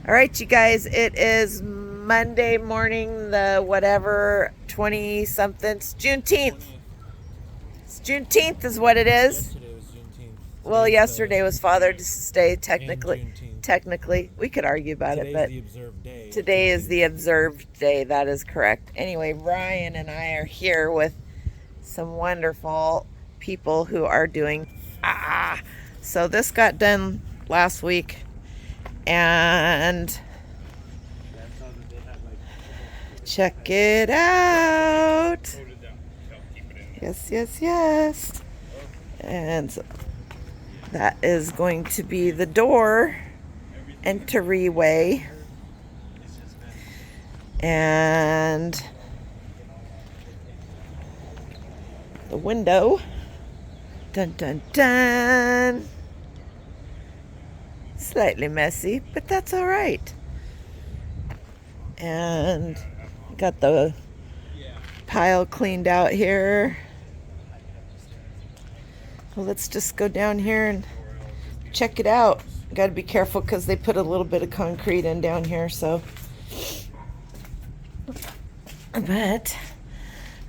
All right, you guys, it is Monday morning, the whatever, 20 something. It's Juneteenth. It's Juneteenth is what it is. Yesterday was Juneteenth. Well, Today's yesterday was Father's Day, and Juneteenth. Technically, we could argue about it, Today's but the observed day. today is the observed day. That is correct. Anyway, Ryan and I are here with some wonderful people who are doing. So this got done last week, and check it out. Yes. And so that is going to be the door entryway. And the window. Dun dun dun. Slightly messy, but that's all right. And got the pile cleaned out here. Well, let's just go down here and check it out. Got to be careful because they put a little bit of concrete in down here, so. But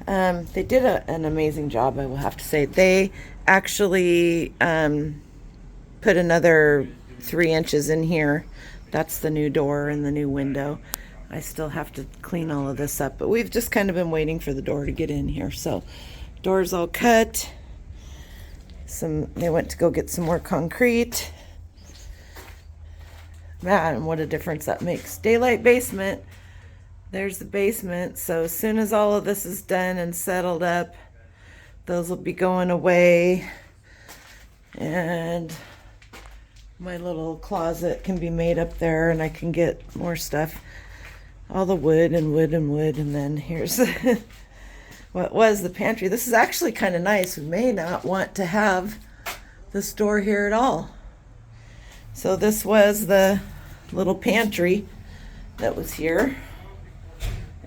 they did an amazing job, I will have to say. They actually put another 3 inches in here. That's the new door and the new window. I still have to clean all of this up, but we've just kind of been waiting for the door to get in here. So door's all cut. They went to go get some more concrete. Man, what a difference that makes. Daylight basement. There's the basement. So as soon as all of this is done and settled up, those will be going away. And my little closet can be made up there, and I can get more stuff. All the wood. And then here's what was the pantry. This is actually kind of nice. We may not want to have this door here at all. So this was the little pantry that was here.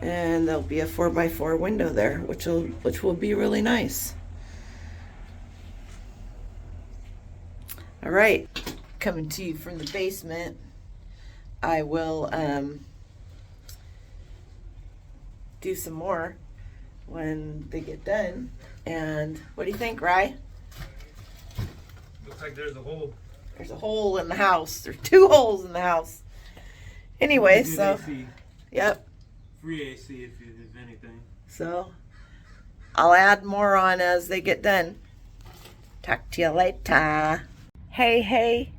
And there'll be a 4x4 window there, which will be really nice. All right, coming to you from the basement. I will do some more when they get done. And what do you think, Rye? Looks like there's a hole. There's a hole in the house. There's 2 holes in the house. Anyway, so AC. Yep. Free AC if anything. So I'll add more on as they get done. Talk to you later. Hey,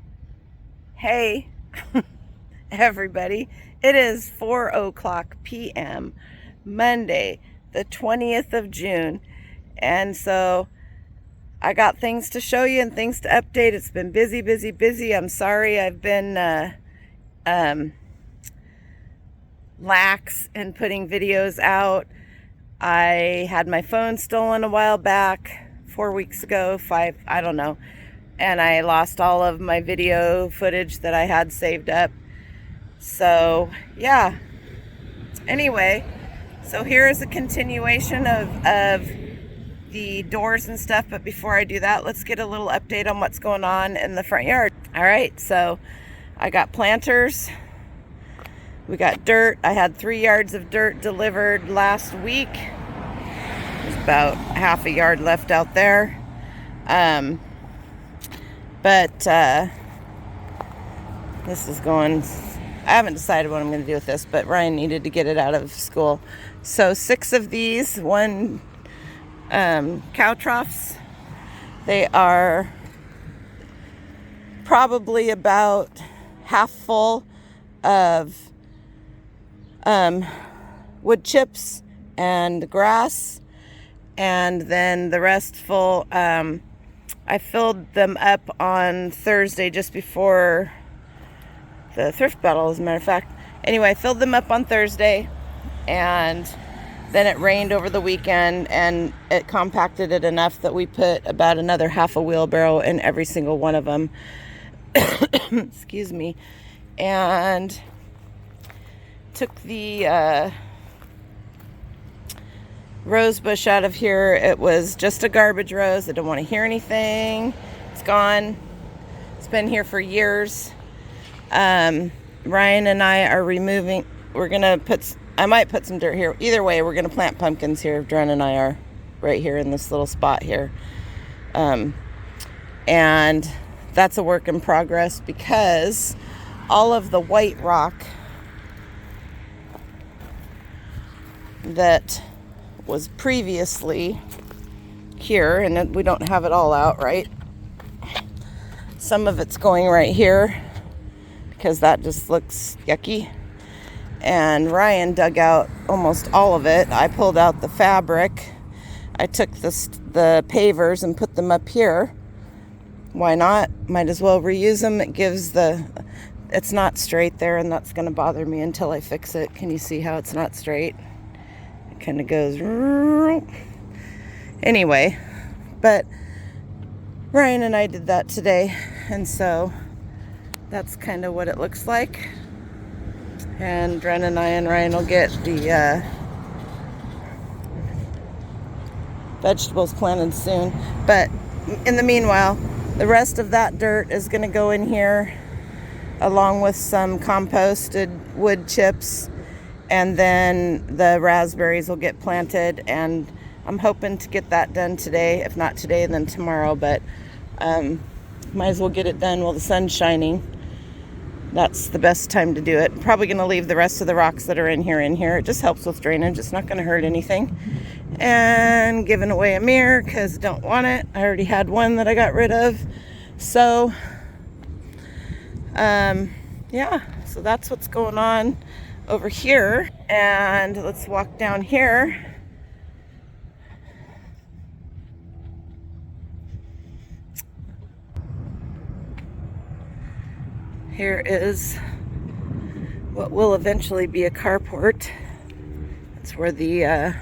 everybody. It is 4:00 p.m. Monday, the 20th of June. And so I got things to show you and things to update. It's been busy. I'm sorry I've been lax in putting videos out. I had my phone stolen a while back, 4 weeks ago, 5, I don't know. And I lost all of my video footage that I had saved up. So, yeah. Anyway, so here is a continuation of the doors and stuff. But before I do that, let's get a little update on what's going on in the front yard. All right, so I got planters. We got dirt. I had 3 yards of dirt delivered last week. There's about half a yard left out there. But this is going, I haven't decided what I'm going to do with this, but Ryan needed to get it out of school. So 6 of these, 1 cow troughs. They are probably about half full of wood chips and grass, and then the rest full. I filled them up on Thursday just before the thrift battle, as a matter of fact. Anyway, I filled them up on Thursday, and then it rained over the weekend, and it compacted it enough that we put about another half a wheelbarrow in every single one of them. Excuse me. And took the rose bush out of here. It was just a garbage rose. I don't want to hear anything. It's gone. It's been here for years. Ryan and I are removing, I might put some dirt here. Either way, we're going to plant pumpkins here. Dren and I are right here in this little spot here. And that's a work in progress because all of the white rock that was previously here, and we don't have it all out, right? Some of it's going right here because that just looks yucky. And Ryan dug out almost all of it. I pulled out the fabric. I took the pavers and put them up here. Why not? Might as well reuse them. It's not straight there, and that's going to bother me until I fix it. Can you see how it's not straight? It kind of goes. Anyway, but Ryan and I did that today, and so that's kind of what it looks like. And Dren and I and Ryan will get the vegetables planted soon. But in the meanwhile, the rest of that dirt is going to go in here along with some composted wood chips, and then the raspberries will get planted, and I'm hoping to get that done today. If not today, then tomorrow, but might as well get it done while the sun's shining. That's the best time to do it. Probably going to leave the rest of the rocks that are in here. It just helps with drainage. It's not going to hurt anything. And giving away a mirror because I don't want it. I already had one that I got rid of. So, yeah. So that's what's going on over here. And let's walk down here. Here is what will eventually be a carport. That's where the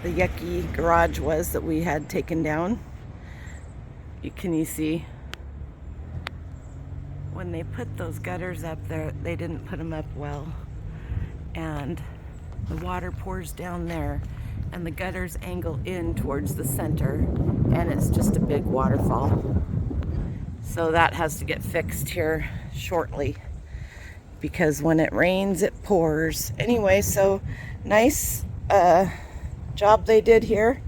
yucky garage was that we had taken down. Can you see? When they put those gutters up there, they didn't put them up well. And the water pours down there, and the gutters angle in towards the center, and it's just a big waterfall. So that has to get fixed here shortly because when it rains, it pours. Anyway, so nice job they did here.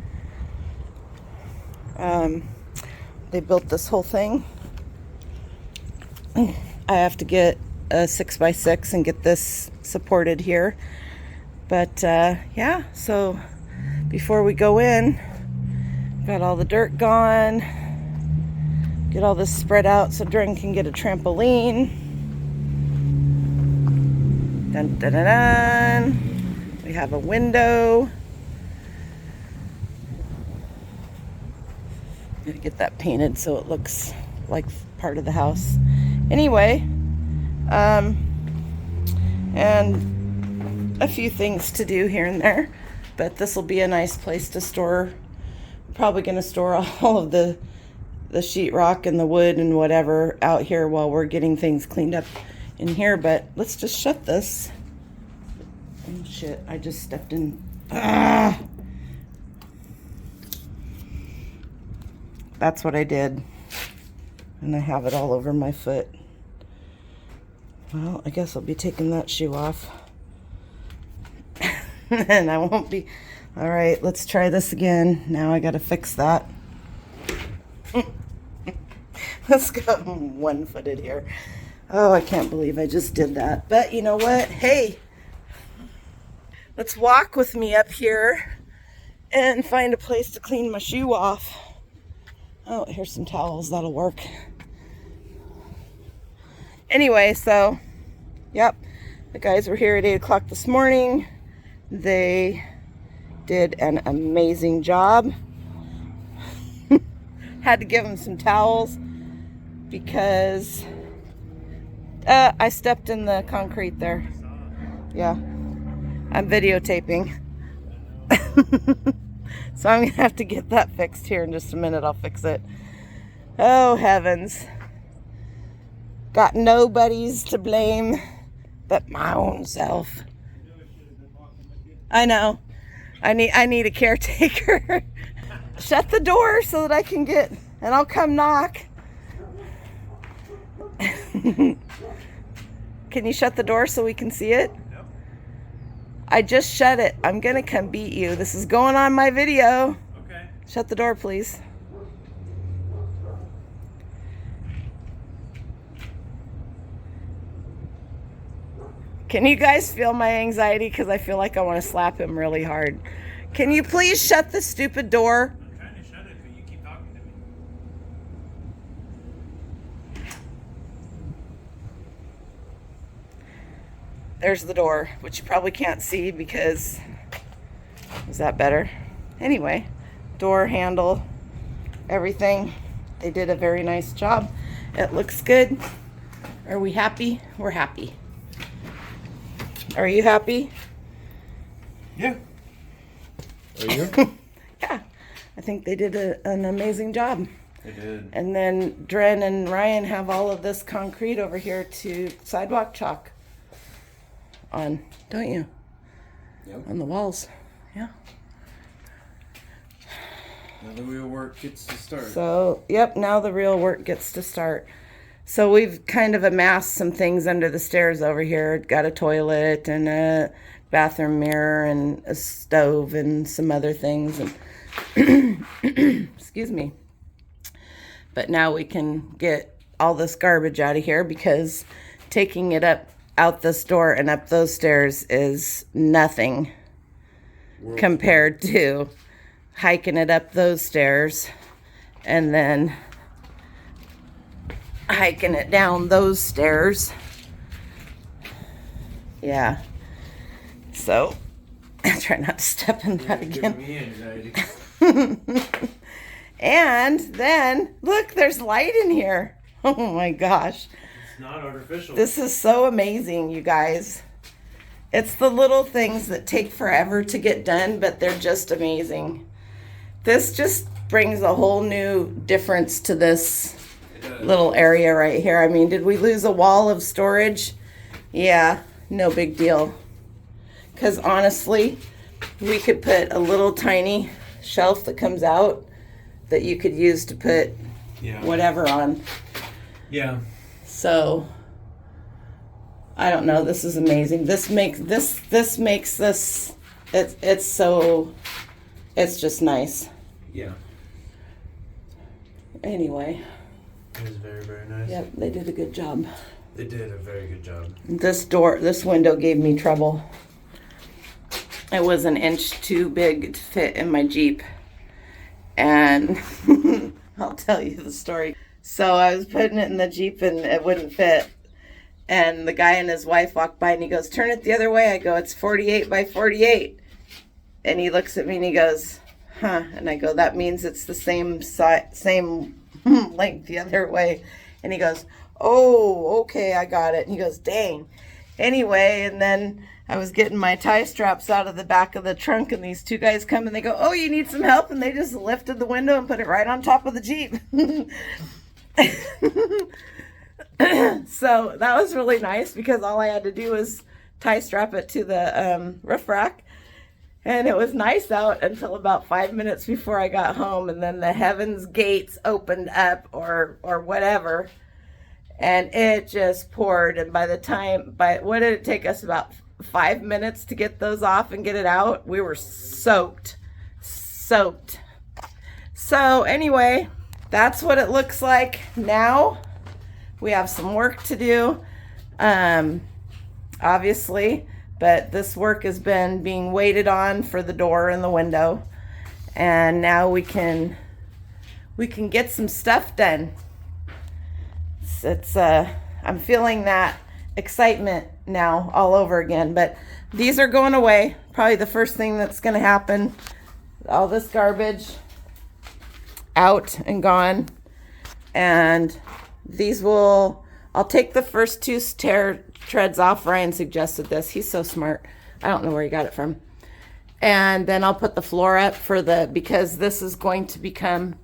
They built this whole thing. I have to get a 6x6 and get this supported here. But yeah, so before we go in, got all the dirt gone. Get all this spread out so Dren can get a trampoline. Dun, dun, dun, dun. We have a window. Gotta get that painted so it looks like part of the house. Anyway, and a few things to do here and there, but this will be a nice place to store. Probably gonna store all of the sheetrock and the wood and whatever out here while we're getting things cleaned up in here. But let's just shut this. Oh shit, I just stepped in. That's what I did. And I have it all over my foot. Well, I guess I'll be taking that shoe off. And I won't be. All right, let's try this again. Now I gotta fix that. Let's go one-footed here. Oh, I can't believe I just did that. But you know what? Hey, let's walk with me up here and find a place to clean my shoe off. Oh, here's some towels. That'll work. Anyway, so, yep. The guys were here at 8 o'clock this morning. They did an amazing job. Had to give them some towels because I stepped in the concrete there. Yeah, I'm videotaping. So I'm gonna have to get that fixed here in just a minute. I'll fix it. Oh heavens, got nobody's to blame but my own self. I know, I need a caretaker. Shut the door so that I can get, and I'll come knock. Can you shut the door so we can see it? Nope. I just shut it. I'm gonna come beat you. This is going on my video. Okay. Shut the door, please. Can you guys feel my anxiety? Because I feel like I want to slap him really hard. Can you please shut the stupid door? I'm trying to shut it, but you keep talking to me. There's the door, which you probably can't see because... Is that better? Anyway, door handle, everything. They did a very nice job. It looks good. Are we happy? We're happy. Are you happy? Yeah. Are you? Yeah. I think they did an amazing job. They did. And then Dren and Ryan have all of this concrete over here to sidewalk chalk on, don't you? Yep. On the walls. Yeah. Now the real work gets to start. So, yep, now the real work gets to start. So we've kind of amassed some things under the stairs over here. Got a toilet and a bathroom mirror and a stove and some other things. And excuse me. But now we can get all this garbage out of here because taking it up out this door and up those stairs is nothing compared to hiking it up those stairs and then hiking it down those stairs. Yeah. So I try not to step in that again. Me anxiety. And then look, there's light in here. Oh my gosh. It's not artificial. This is so amazing, you guys. It's the little things that take forever to get done, but they're just amazing. This just brings a whole new difference to this little area right here. I mean, did we lose a wall of storage? Yeah, no big deal. Because honestly, we could put a little tiny shelf that comes out that you could use to put whatever on. Yeah. So I don't know. This is amazing. This makes this it's just nice. Yeah. Anyway. It was very, very nice. Yep, they did a good job. They did a very good job. This window gave me trouble. It was an inch too big to fit in my Jeep. And I'll tell you the story. So I was putting it in the Jeep and it wouldn't fit. And the guy and his wife walked by and he goes, "Turn it the other way." I go, "It's 48 by 48. And he looks at me and he goes, "Huh." And I go, "That means it's the same length the other way." And he goes, "Oh, okay, I got it." And he goes, "Dang." Anyway, and then I was getting my tie straps out of the back of the trunk and these two guys come and they go, "Oh, you need some help?" And they just lifted the window and put it right on top of the Jeep. So that was really nice because all I had to do was tie strap it to the roof rack. And it was nice out until about 5 minutes before I got home. And then the heavens gates opened up or whatever. And it just poured. And what did it take us? About 5 minutes to get those off and get it out? We were soaked. So anyway, that's what it looks like now. We have some work to do, obviously. But this work has been being waited on for the door and the window. And now we can get some stuff done. I'm feeling that excitement now all over again. But these are going away. Probably the first thing that's going to happen. All this garbage out and gone. And I'll take the first two treads off. Ryan suggested this. He's so smart. I don't know where he got it from. And then I'll put the floor up because this is going to become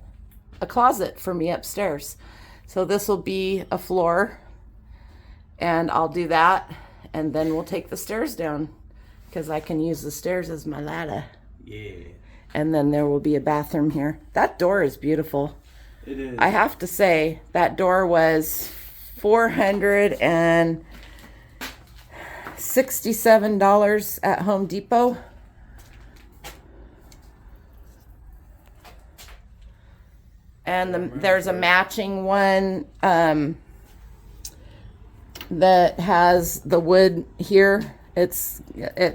a closet for me upstairs. So this will be a floor and I'll do that. And then we'll take the stairs down because I can use the stairs as my ladder. Yeah. And then there will be a bathroom here. That door is beautiful. It is. I have to say, that door was $467 at Home Depot. And there's a matching one that has the wood here. It's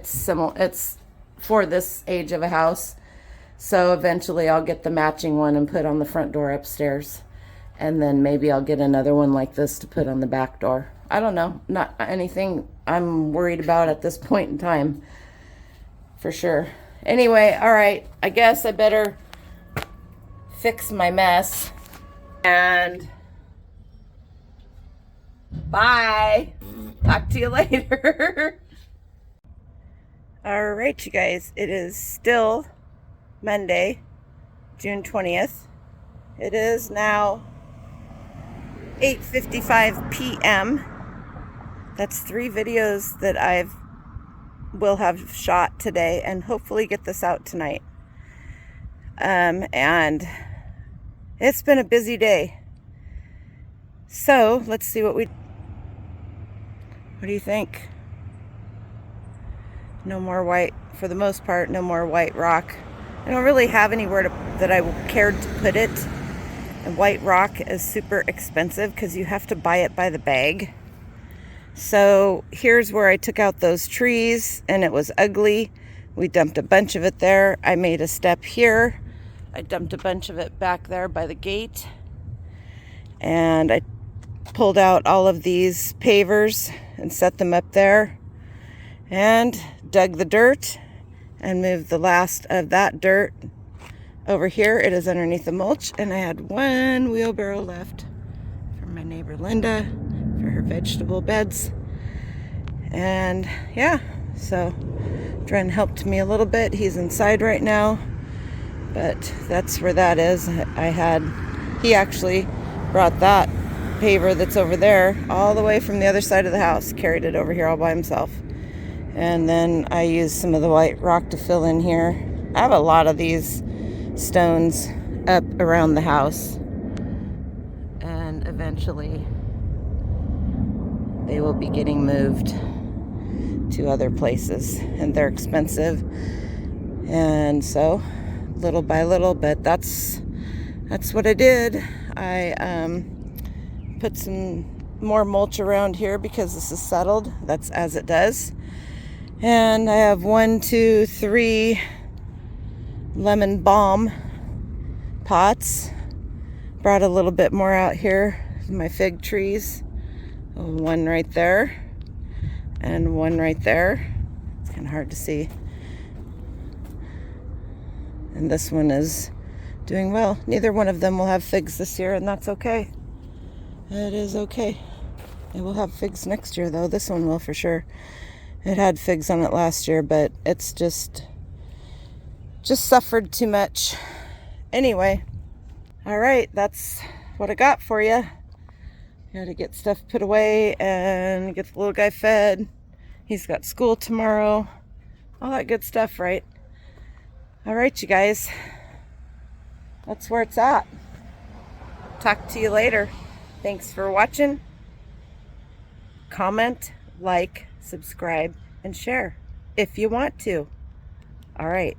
similar. It's for this age of a house. So eventually I'll get the matching one and put on the front door upstairs. And then maybe I'll get another one like this to put on the back door. I don't know. Not anything I'm worried about at this point in time. For sure. Anyway, all right. I guess I better fix my mess. And bye. Talk to you later. All right, you guys. It is still Monday, June 20th. It is now 8:55 p.m. That's 3 videos that will have shot today and hopefully get this out tonight. And it's been a busy day. So let's see what do you think? No more white, for the most part, no more white rock. I don't really have anywhere that I cared to put it. And white rock is super expensive because you have to buy it by the bag. So here's where I took out those trees and it was ugly. We dumped a bunch of it there. I made a step here. I dumped a bunch of it back there by the gate. And I pulled out all of these pavers and set them up there. And dug the dirt and moved the last of that dirt over here. It is underneath the mulch, and I had 1 wheelbarrow left from my neighbor Linda for her vegetable beds. And yeah, so Dren helped me a little bit. He's inside right now, but that's where that is. He actually brought that paver that's over there all the way from the other side of the house, carried it over here all by himself. And then I used some of the white rock to fill in here. I have a lot of these stones up around the house. And eventually they will be getting moved to other places. And they're expensive. And so, little by little, but that's what I did. I put some more mulch around here because this is settled. That's as it does. And I have 1, 2, 3 lemon balm pots. Brought a little bit more out here. My fig trees. 1 right there. And 1 right there. It's kind of hard to see. And this one is doing well. Neither one of them will have figs this year, and that's okay. It is okay. It will have figs next year, though. This one will for sure. It had figs on it last year, but it's just suffered too much. Anyway, all right, that's what I got for you. Got to get stuff put away and get the little guy fed. He's got school tomorrow. All that good stuff, right? All right, you guys. That's where it's at. Talk to you later. Thanks for watching. Comment, like, subscribe, and share if you want to. All right.